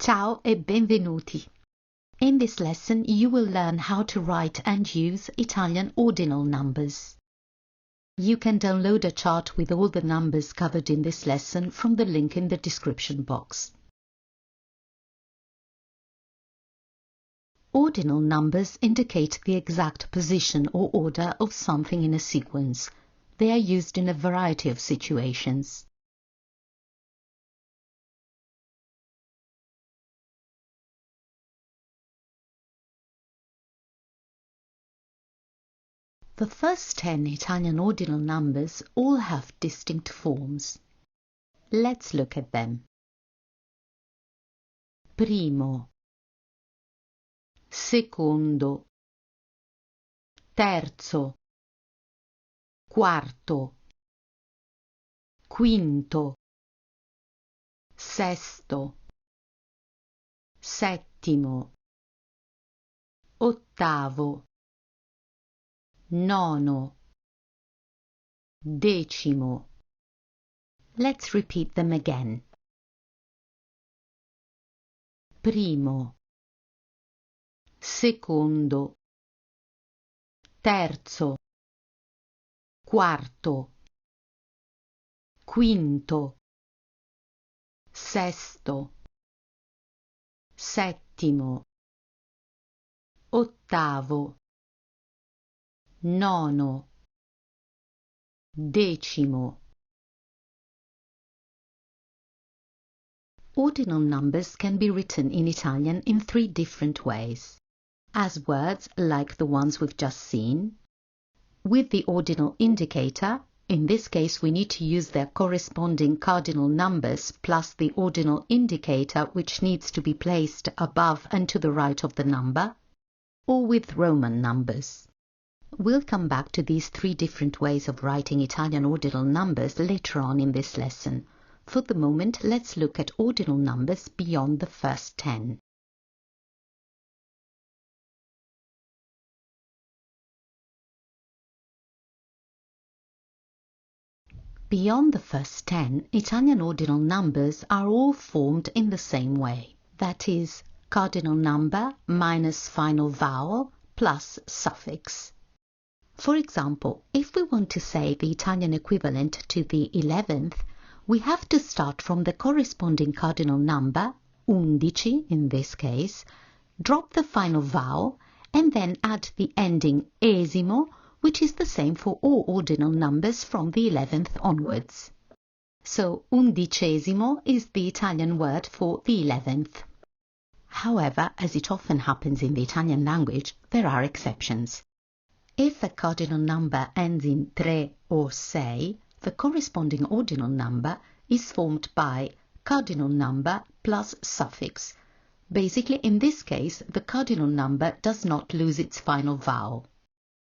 Ciao e benvenuti! In this lesson you will learn how to write and use Italian ordinal numbers. You can download a chart with all the numbers covered in this lesson from the link in the description box. Ordinal numbers indicate the exact position or order of something in a sequence. They are used in a variety of situations. The first 10 Italian ordinal numbers all have distinct forms. Let's look at them. Primo, secondo, terzo, quarto, quinto, sesto, settimo, ottavo, nono, decimo. Let's repeat them again. Primo, secondo, terzo, quarto, quinto, sesto, settimo, ottavo, nono, decimo. Ordinal numbers can be written in Italian in 3 different ways. As words like the ones we've just seen, with the ordinal indicator. In this case we need to use their corresponding cardinal numbers plus the ordinal indicator, which needs to be placed above and to the right of the number, or with Roman numbers. We'll come back to these 3 different ways of writing Italian ordinal numbers later on in this lesson. For the moment, let's look at ordinal numbers beyond the first 10. Beyond the first 10, Italian ordinal numbers are all formed in the same way. That is, cardinal number minus final vowel plus suffix. For example, if we want to say the Italian equivalent to the 11th, we have to start from the corresponding cardinal number, 11 in this case, drop the final vowel, and then add the ending esimo, which is the same for all ordinal numbers from the 11th onwards. So, undicesimo is the Italian word for the 11th. However, as it often happens in the Italian language, there are exceptions. If a cardinal number ends in 3 or 6, the corresponding ordinal number is formed by cardinal number plus suffix. Basically, in this case, the cardinal number does not lose its final vowel.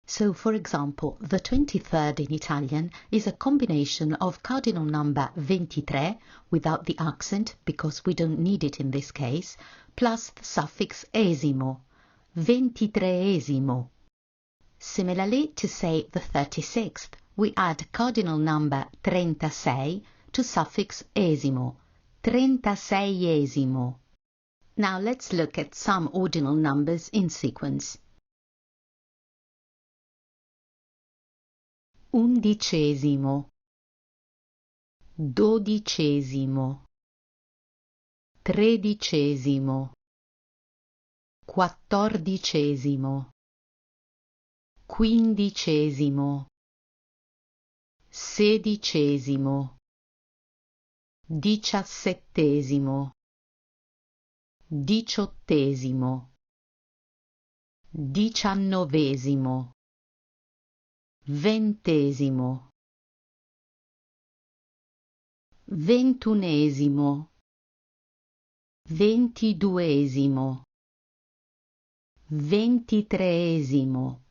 So, for example, the 23rd in Italian is a combination of cardinal number 23, without the accent because we don't need it in this case, plus the suffix esimo, 23esimo. Similarly, to say the 36th, we add cardinal number 36 to suffix esimo, 36esimo. Now let's look at some ordinal numbers in sequence. Undicesimo, dodicesimo, tredicesimo, quattordicesimo, quindicesimo, sedicesimo, diciassettesimo, diciottesimo, diciannovesimo, ventesimo, ventunesimo, ventiduesimo, ventitreesimo,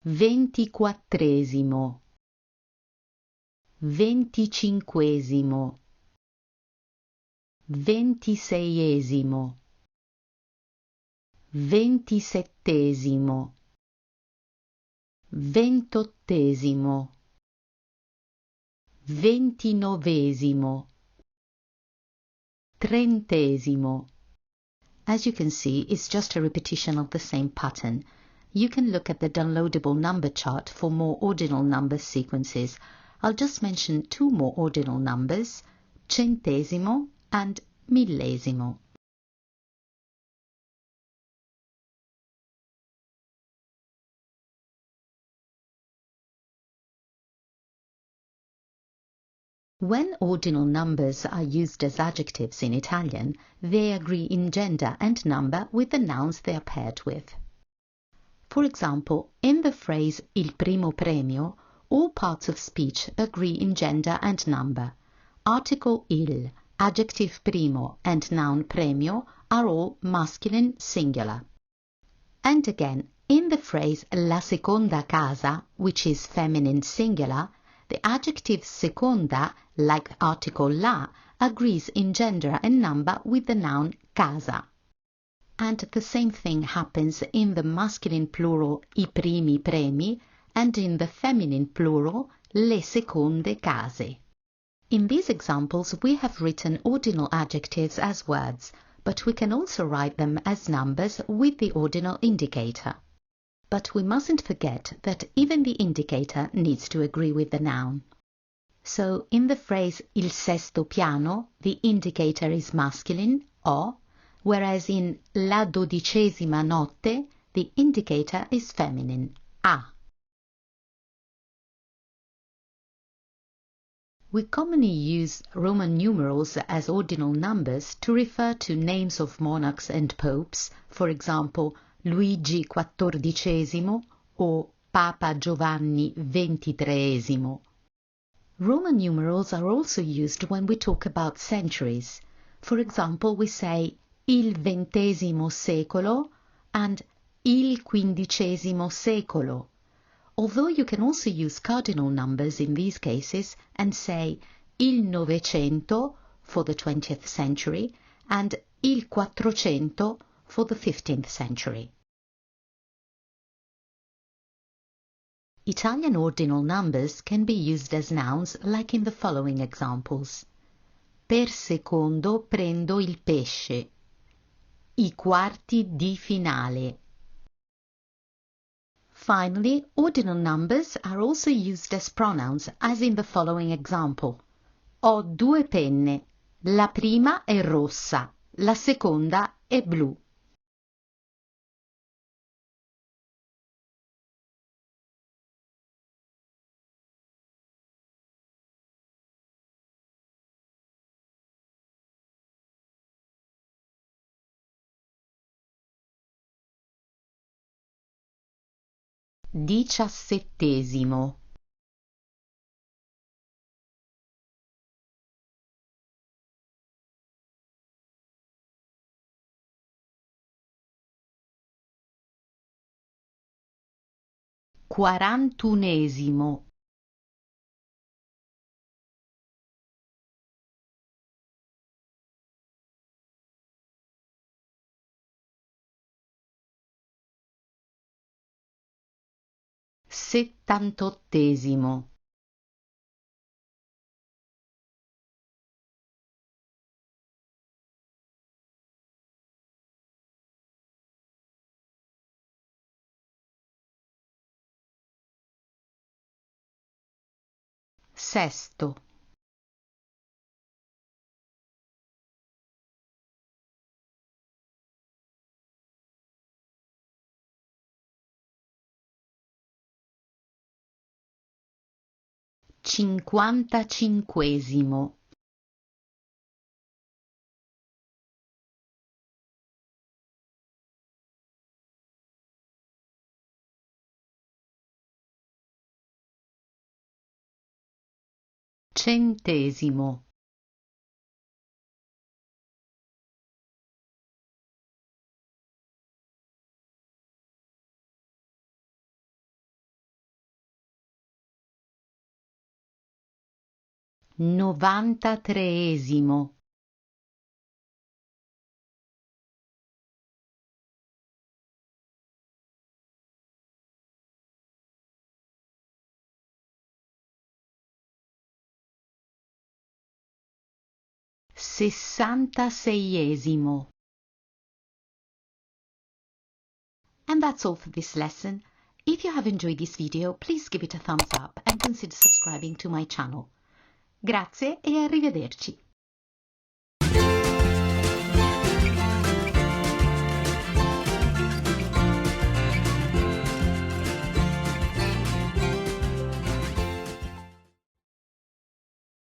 ventiquattresimo, venticinquesimo, ventiseiesimo, ventisettesimo, ventottesimo, ventinovesimo, trentesimo. As you can see, it's just a repetition of the same pattern. You can look at the downloadable number chart for more ordinal number sequences. I'll just mention two more ordinal numbers, centesimo and millesimo. When ordinal numbers are used as adjectives in Italian, they agree in gender and number with the nouns they are paired with. For example, in the phrase il primo premio, all parts of speech agree in gender and number. Article il, adjective primo, and noun premio are all masculine singular. And again, in the phrase la seconda casa, which is feminine singular, the adjective seconda, like article la, agrees in gender and number with the noun casa. And the same thing happens in the masculine plural I primi premi and in the feminine plural le seconde case. In these examples, we have written ordinal adjectives as words, but we can also write them as numbers with the ordinal indicator. But we mustn't forget that even the indicator needs to agree with the noun. So in the phrase il sesto piano, the indicator is masculine, o, whereas in la dodicesima notte, the indicator is feminine, a. We commonly use Roman numerals as ordinal numbers to refer to names of monarchs and popes, for example, Luigi XIV or Papa Giovanni XXIII. Roman numerals are also used when we talk about centuries. For example, we say il XX secolo and il XV secolo. Although you can also use cardinal numbers in these cases and say il Novecento for the 20th century and il Quattrocento for the 15th century. Italian ordinal numbers can be used as nouns like in the following examples. Per secondo prendo il pesce. I quarti di finale. Finally, ordinal numbers are also used as pronouns, as in the following example. Ho due penne. La prima è rossa, la seconda è blu. Diciassettesimo. Quarantunesimo. Settantottesimo. Sesto. Cinquantacinquesimo. Centesimo. Novantatreesimo. 66esimo. And that's all for this lesson. If you have enjoyed this video, please give it a thumbs up and consider subscribing to my channel. Grazie e arrivederci.